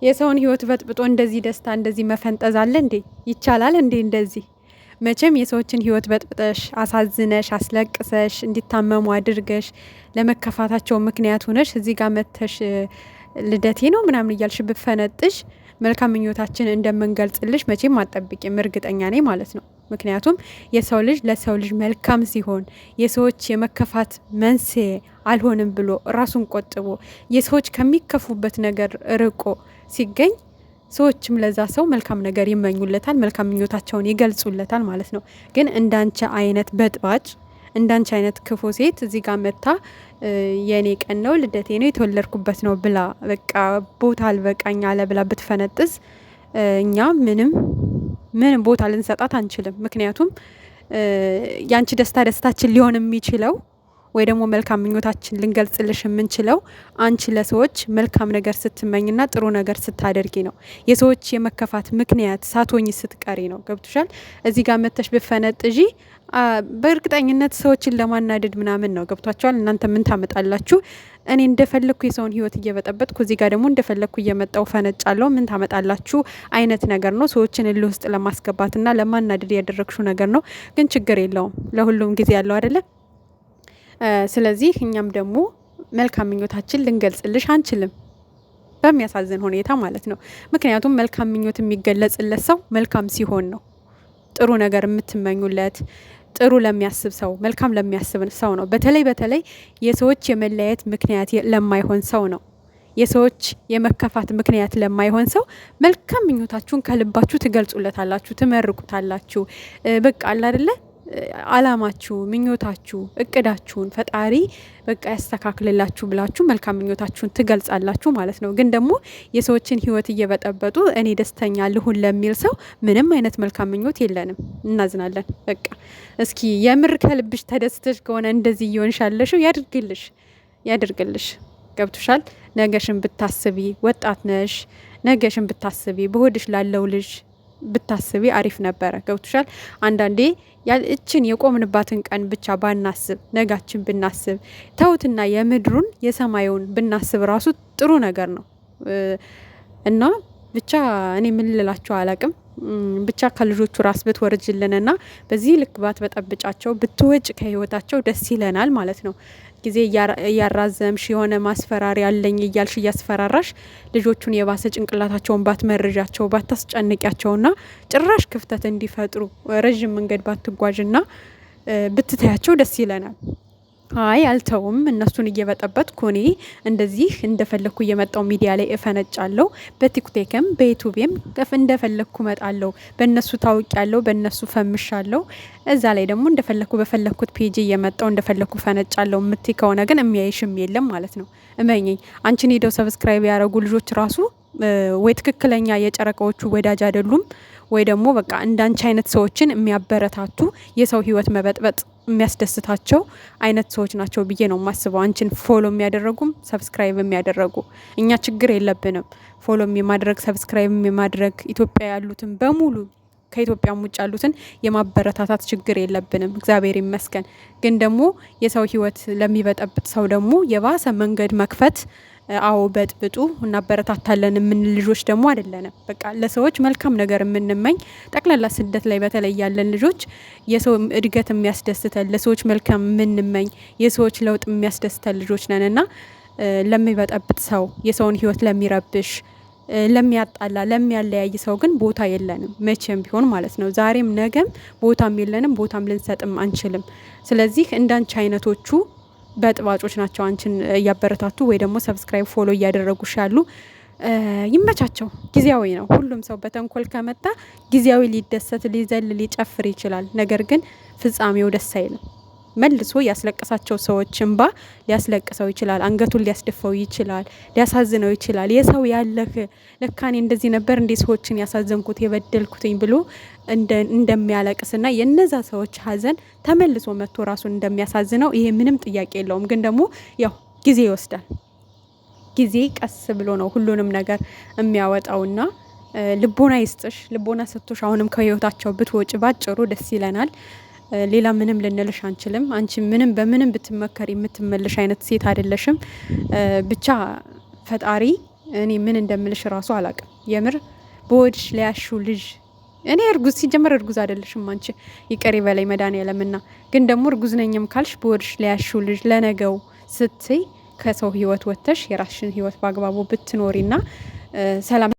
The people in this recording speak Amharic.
የሰውን ህይወት በጥብጦ እንደዚህ ደስታ እንደዚህ መፈንጠዝ አለ እንዴ? ይቻላል እንዴ እንደዚህ? መቼም የሰዎችን ህይወት በጥብጠሽ አሳዝነሽ አስለቅሰሽ እንዲታመሙ አድርገሽ ለመከፋታቸው ምክንያት ሆነሽ እዚህ ጋር መተሽ ልደቴ ነው ምናምን እያልሽ ብፈነጥሽ መልካም ምኞታችን እንደምንገልጽልሽ መቼም አጠብቂም፣ እርግጠኛ ነኝ ማለት ነው። ምክንያቱም የሰው ልጅ ለሰው ልጅ መልካም ሲሆን የሰዎች የመከፋት መንስኤ አልሆንም ብሎ ራሱን ቆጥቦ የሰዎች ከሚከፉበት ነገር ርቆ ሲገኝ ሰዎችም ለዛ ሰው መልካም ነገር ይመኙለታል፣ መልካም ምኞታቸውን ይገልጹለታል ማለት ነው። ግን እንዳንቺ አይነት በጥባጭ እንዳንቺ አይነት ክፉ ሴት እዚህ ጋር መታ የኔ ቀን ነው ልደቴ ነው የተወለድኩበት ነው ብላ በቃ ቦታ አልበቃኝ አለ ብላ ብትፈነጥዝ እኛ ምንም ቦታ ልንሰጣት አንችልም። ምክንያቱም ያንቺ ደስታ ደስታችን ሊሆን የሚችለው ወይ ደግሞ መልካም ምኞታችን ልንገልጽልሽ የምንችለው አንቺ ለሰዎች መልካም ነገር ስትመኝና ጥሩ ነገር ስታደርጊ ነው። የሰዎች የመከፋት ምክንያት ሳትሆኚ ስትቀሪ ነው። ገብቶሻል? እዚህ ጋር መተሽ ብፈነጥዢ በእርግጠኝነት ሰዎችን ለማናደድ ምናምን ነው። ገብቷቸዋል? እናንተ ምን ታመጣላችሁ? እኔ እንደፈለግኩ የሰውን ህይወት እየበጠበጥኩ እዚህ ጋር ደግሞ እንደፈለግኩ እየመጣው ፈነጫለሁ። ምን ታመጣላችሁ አይነት ነገር ነው። ሰዎችን እልህ ውስጥ ለማስገባትና ለማናደድ ያደረግሽው ነገር ነው። ግን ችግር የለውም፣ ለሁሉም ጊዜ ያለው አይደለም። ስለዚህ እኛም ደግሞ መልካም ምኞታችን ልንገልጽልሽ አንችልም፣ በሚያሳዝን ሁኔታ ማለት ነው። ምክንያቱም መልካም ምኞት የሚገለጽለት ሰው መልካም ሲሆን ነው። ጥሩ ነገር የምትመኙለት ጥሩ ለሚያስብ ሰው መልካም ለሚያስብ ሰው ነው። በተለይ የሰዎች የመለያየት ምክንያት ለማይሆን ሰው ነው። የሰዎች የመከፋት ምክንያት ለማይሆን ሰው መልካም ምኞታችሁን ከልባችሁ ትገልጹለታላችሁ፣ ትመርቁታላችሁ። በቃ አለ አይደለ አላማችሁ፣ ምኞታችሁ፣ እቅዳችሁን ፈጣሪ በቃ ያስተካክልላችሁ ብላችሁ መልካም ምኞታችሁን ትገልጻላችሁ ማለት ነው። ግን ደግሞ የሰዎችን ህይወት እየበጠበጡ እኔ ደስተኛ ልሁን ለሚል ሰው ምንም አይነት መልካም ምኞት የለንም። እናዝናለን። በቃ እስኪ የምር ከልብሽ ተደስተሽ ከሆነ እንደዚህ እየሆንሻለሽው ያድርግልሽ። ገብቶሻል? ነገሽን ብታስቢ፣ ወጣት ነሽ። ነገሽን ብታስቢ፣ በሆድሽ ላለው ልጅ ብታስቢ አሪፍ ነበረ። ገብቶሻል? አንዳንዴ እችን የቆምንባትን ቀን ብቻ ባናስብ ነጋችን ብናስብ ተውትና የምድሩን የሰማዩን ብናስብ ራሱ ጥሩ ነገር ነው። እና ብቻ እኔ ምን ልላችሁ አላቅም። ብቻ ከልጆቹ ራስ ብትወርጅልንና በዚህ ልክ ባትበጠብጫቸው ብትወጭ ከህይወታቸው ደስ ይለናል ማለት ነው። ጊዜ እያራዘምሽ የሆነ ማስፈራሪያ አለኝ እያልሽ እያስፈራራሽ ልጆቹን የባሰ ጭንቅላታቸውን ባትመርዣቸው ባታስጨንቂያቸውና ጭራሽ ክፍተት እንዲፈጥሩ ረዥም መንገድ ባትጓዥና ብትታያቸው ደስ ይለናል። አይ አልተውም፣ እነሱን እየበጠበጥኩ እኔ እንደዚህ እንደፈለግኩ እየመጣው ሚዲያ ላይ እፈነጫለሁ። በቲክቶክም በዩቱብም እንደፈለግኩ እመጣለሁ። በእነሱ ታውቂያለሁ፣ በእነሱ ፈምሻለሁ። እዛ ላይ ደግሞ እንደፈለግኩ በፈለግኩት ፔጅ እየመጣው እንደፈለግኩ ፈነጫለሁ የምትይ ከሆነ ግን የሚያይሽም የለም ማለት ነው። እመኚኝ። አንቺን ሄደው ሰብስክራይብ ያደረጉ ልጆች ራሱ ወይ ትክክለኛ የጨረቃዎቹ ወዳጅ አይደሉም፣ ወይ ደግሞ በቃ እንዳንቺ አይነት ሰዎችን የሚያበረታቱ የሰው ህይወት መበጥበጥ የሚያስደስታቸው አይነት ሰዎች ናቸው ብዬ ነው የማስበው። አንቺን ፎሎ የሚያደረጉም ሰብስክራይብ የሚያደረጉ እኛ ችግር የለብንም። ፎሎ የማድረግ ሰብስክራይብ የማድረግ ኢትዮጵያ ያሉትን በሙሉ ከኢትዮጵያም ውጭ ያሉትን የማበረታታት ችግር የለብንም፣ እግዚአብሔር ይመስገን። ግን ደግሞ የሰው ህይወት ለሚበጠብጥ ሰው ደግሞ የባሰ መንገድ መክፈት አዎ በጥብጡ እናበረታታለን የምንል ልጆች ደግሞ አይደለንም። በቃ ለሰዎች መልካም ነገር የምንመኝ ጠቅላላ ስደት ላይ በተለይ ያለን ልጆች የሰው እድገት የሚያስደስተን ለሰዎች መልካም የምንመኝ የሰዎች ለውጥ የሚያስደስተን ልጆች ነንና ለሚበጠብጥ ሰው የሰውን ህይወት ለሚረብሽ ለሚያጣላ ለሚያለያይ ሰው ግን ቦታ የለንም፣ መቼም ቢሆን ማለት ነው። ዛሬም ነገም ቦታም የለንም፣ ቦታም ልንሰጥም አንችልም። ስለዚህ እንዳንቺ አይነቶቹ በጥባጮች ናቸው አንቺን እያበረታቱ ወይ ደግሞ ሰብስክራይብ ፎሎ እያደረጉሽ ያሉ። ይመቻቸው፣ ጊዜያዊ ነው። ሁሉም ሰው በተንኮል ከመጣ ጊዜያዊ ሊደሰት ሊዘል ሊጨፍር ይችላል። ነገር ግን ፍጻሜው ደስ አይልም። መልሶ ያስለቀሳቸው ሰዎች እንባ ሊያስለቅሰው ይችላል፣ አንገቱን ሊያስደፋው ይችላል፣ ሊያሳዝነው ይችላል። የሰው ያለህ ለካኔ እንደዚህ ነበር እንዴ ሰዎችን ያሳዘንኩት የበደልኩትኝ ብሎ እንደሚያለቅስና የነዛ ሰዎች ሀዘን ተመልሶ መጥቶ ራሱን እንደሚያሳዝነው ይሄ ምንም ጥያቄ የለውም። ግን ደግሞ ያው ጊዜ ይወስዳል። ጊዜ ቀስ ብሎ ነው ሁሉንም ነገር የሚያወጣውና ልቦና ይስጥሽ። ልቦና ሰጥቶሽ አሁንም ከህይወታቸው ብትወጪ ባጭሩ ደስ ይለናል። ሌላ ምንም ልንልሽ አንችልም። አንቺ ምንም በምንም ብትመከር የምትመልሽ አይነት ሴት አይደለሽም። ብቻ ፈጣሪ እኔ ምን እንደምልሽ ራሱ አላቅም። የምር በወድሽ ለያሹ ልጅ እኔ እርጉዝ ሲጀመር እርጉዝ አይደለሽም አንቺ ይቀሪ በላይ መድኃኒዓለምና ግን ደግሞ እርጉዝ ነኝም ካልሽ በወድሽ ለያሹ ልጅ ለነገው ስትይ ከሰው ህይወት ወጥተሽ የራስሽን ህይወት በአግባቡ ብትኖሪና ሰላም